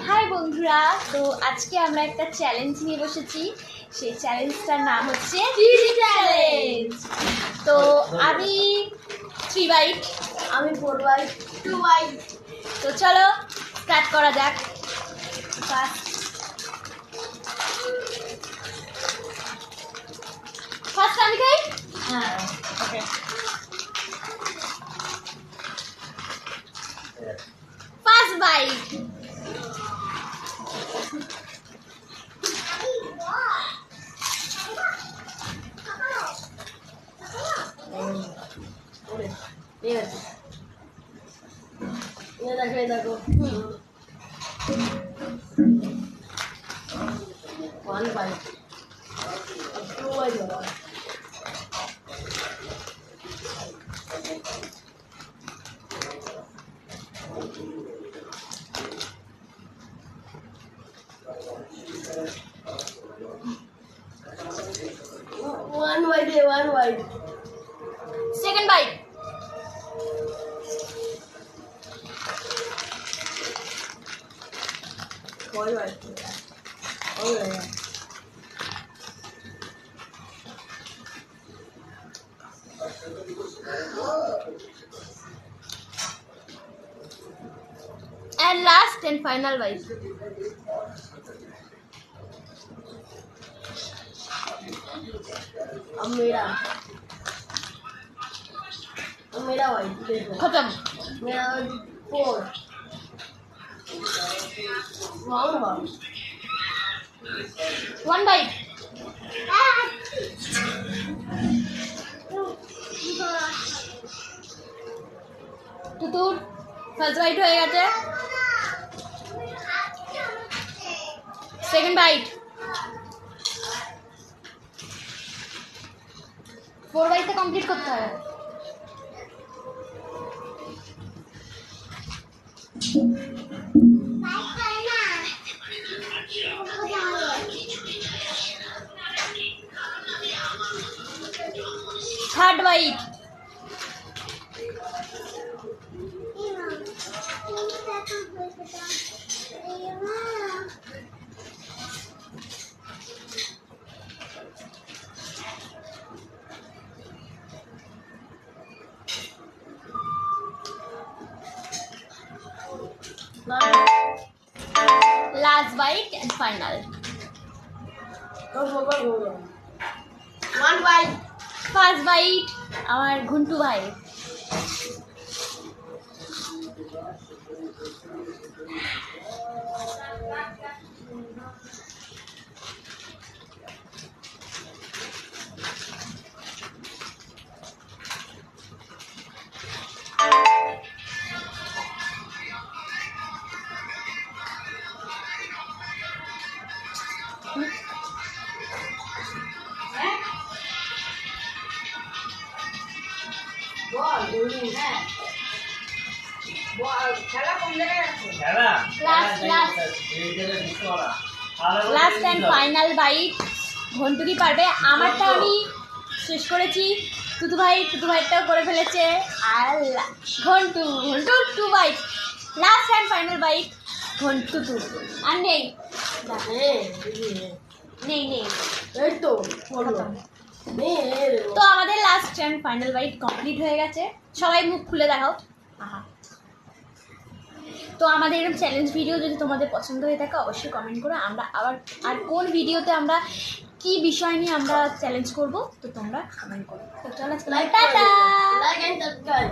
High বন্ধুরা, তো আজকে আমরা একটা চ্যালেঞ্জ নিয়ে বসেছি। সেই চ্যালেঞ্জটার নাম হচ্ছে চিলি চ্যালেঞ্জ। তো আমি 3 বাইট, আমি 4 বাইট, 2 বাইট। তো চলো স্টার্ট করা যাক। ফার্স্ট আমি খাই। হ্যাঁ, ওকে, ফার্স্ট বাইট। ঠিক আছে। দেখো 1 বাইট, 2 বাইট হবে। One white. Second bite. One white. Oh yeah. And last and final bite. अब मेरा white देखो। खत्म। मेरा 4 One bite. তুতুর ফার্স্ট বাইট হয়ে গেছে। Second bite. 4 বাইটটা কমপ্লিট করতে হবে। Third bite. Last bite and final. One white. First bite আমার ঘুন্টু ভাই। Last and final bite Ghantu কি পারবে? আমারটা আমি শেষ করেছি, তুতু ভাইটাও করে ফেলেছে। আর Ghantu 2 bite. Last and final bite Ghantu আর নেই নেই এই তো তো আমাদের last and final bite complete হয়ে গেছে। সবাই মুখ খুলে দেখাও। আহা, তো আমাদের এরকম চ্যালেঞ্জ ভিডিও যদি তোমাদের পছন্দ হয়ে থাকে অবশ্যই কমেন্ট করো। আমরা আবার আর কোন ভিডিওতে আমরা কি বিষয় নিয়ে আমরা চ্যালেঞ্জ করব তো তোমরা কমেন্ট করো। তো চলো, টাটা। Like and subscribe.